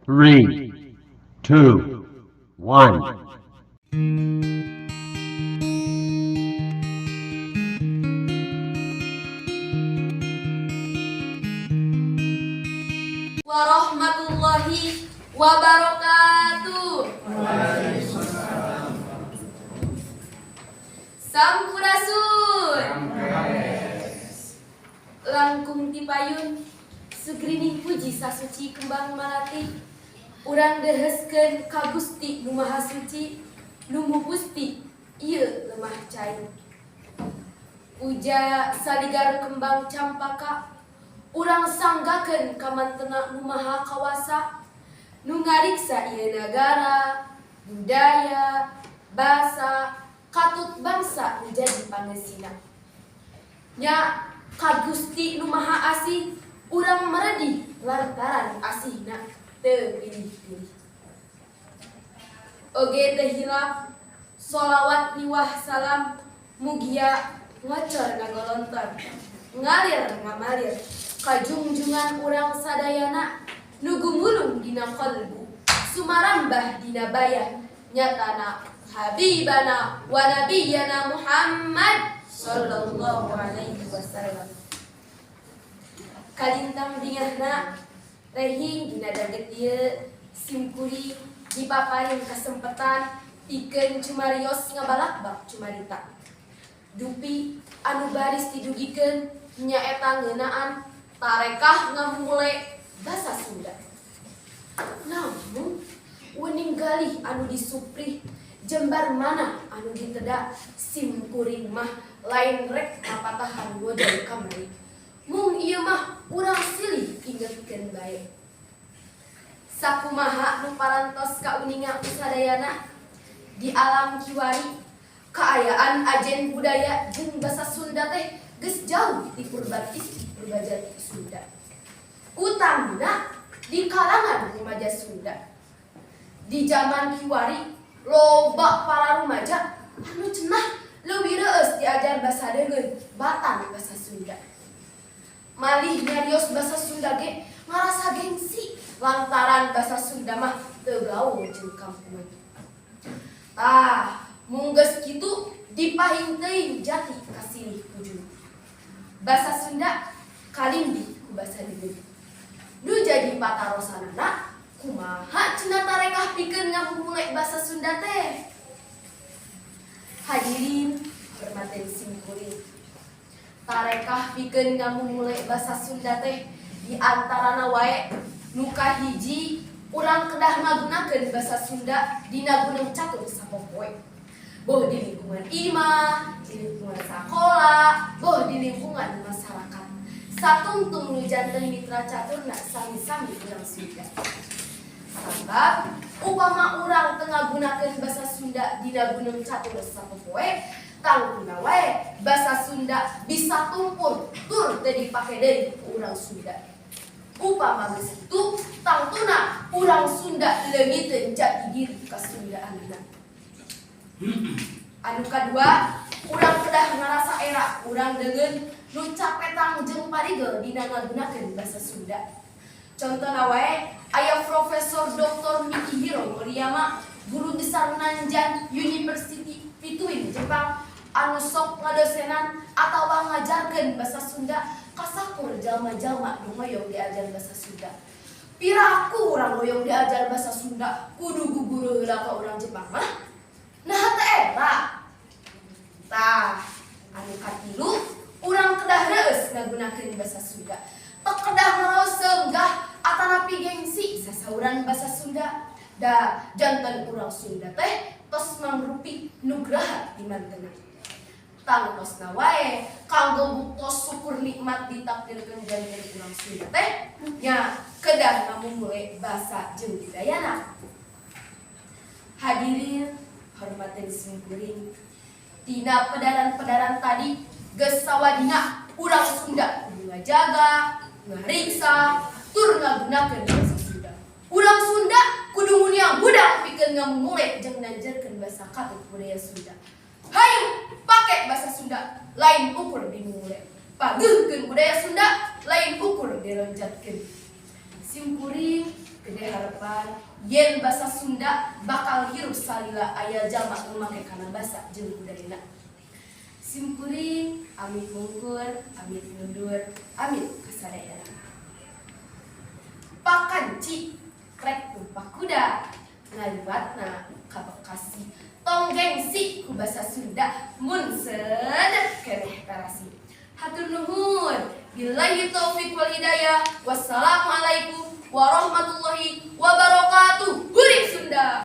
Three, two, one. Warahmatullahi wabarakatuh. Sampurasun. Langkung tipayun sugrining puji sasuci kembang malati. Urang deheskeun ka Gusti Nu Maha Suci, nu mupusti ieu lemah cai. Puja saligar kembang campaka, urang sanggakeun ka mantena Nu Maha Kawasa, nu ngariksa ieu nagara, budaya, basa, katut bangsa nu jadi pangesina. Nya ka Gusti Nu Maha Asih, urang meredih lantaran asihna teu pilih-pilih. Oge teh hilap sholawat niwah salam mugia ngocor ngagolonton ngalir ngamalir kajungjungan urang sadayana nu gumulung dina qalbu sumarambah dina bayah nyatana habibana wa nabiyyana Muhammad sallallahu alaihi wasallam. Kalintang dingahna rehing dina daget ieu simkuri dipaparin kesempatan pikeun cumarios ngabalakbak cumarita. Dupi anu baris didugikeun nyaeta ngeunaan tarekah ngamule basa Sunda. Namun uning galih anu disuprih jembar mana anu ditedak simkuring mah lain rek kapatahan wajah kamari. Mung ieu mah urang silih ingetkeun bae. Sakumaha nu parantos ka uninga usadayana di alam kiwari kaayaan ajen budaya jeung basa Sunda teh geus jauh ti purbajati Sunda. Utamina di kalangan remaja Sunda. Di zaman kiwari loba para remaja anu cenah leuwih reueus diajar basa deungeun batan basa Sunda. Malih nyarios basa Sunda ge ngarasa gengsi lantaran basa Sunda mah teu gaul jeung kampungan. Mung geus kitu dipahing teuing jati kasilih pujung. Basa Sunda kalimbi ku basa deui. Nu jadi patarosanana kumaha cenah tarekah pikeun ngamumule basa Sunda teh. Hadirin hormatin simkuring. Tarekah pikeun ngamumule basa Sunda teh di antarana wae nu kahiji urang kedah ngagunakeun basa Sunda dina gunung catur sapopoe. Boh di lingkungan imah, di lingkungan sakola, boh di lingkungan masyarakat. Satungtung nu janten mitra caturna sami-sami urang Sunda. Sabab upama urang teu ngagunakeun basa Sunda dina gunung catur sapopoe, tangtuna wae basa Sunda bisa tumpur tur teu dipake deui ku urang Sunda. Upama geus kitu tangtuna urang Sunda leungiteun jati diri kasundaanna. Anu kadua, urang kedah ngarasa era urang deungeun nu capetang jeung parigel dina ngagunakeun basa Sunda. Contona wae aya Profesor Dr. Mikihiro Moriyama, guru besar Nanjang University pituin Jepang, anu sok ngadosenan atawa ngajarkeun basa Sunda ka sakur jalma-jalma nu hoyong diajar basa Sunda. Piraku urang hoyong diajar basa Sunda kudu guguru heula ka urang Jepang mah. Nah teh eta. Anu katilu urang kedah reueus ngagunakeun basa Sunda. Tek kedah ngaraos seunggah atanapi gengsi sasauran basa Sunda. Da janten urang Sunda teh tos mangrupi nugraha di mantena. Tangtosna wae kanggo buktos syukur nikmat ditakdirkeun janten urang Sunda teh nya kedah ngamumule basa jeung budayana. Hadirin hormatin simkuring. Tina pedaran-pedaran tadi geus sawadina urang Sunda kudu ngajaga, ngariksa, tur ngagunakeun basa Sunda. Urang Sunda kudu ngunyang budak pikeun ngamumule jeung nanjarkeun basa katut budaya Sunda. Hayu pake basa Sunda lain ukur dimulai. Pageuhkeun budaya Sunda lain ukur dironjatkeun. Simkuring Gede harapan yen basa Sunda bakal hirup salila aya jamak nu make kana basa jeung budayana. Simkuring, amit mungkur, amit mundur, amit kasadayana. Pakanci krek numpak kuda ngaliwatna ka Bekasi. Tong gengsi ku basa Sunda mun sedek keneh tarasi. Hatur nuhun. Billahi taufiq wal hidayah. Wassalamualaikum warahmatullahi wabarakatuh. Huring Sunda.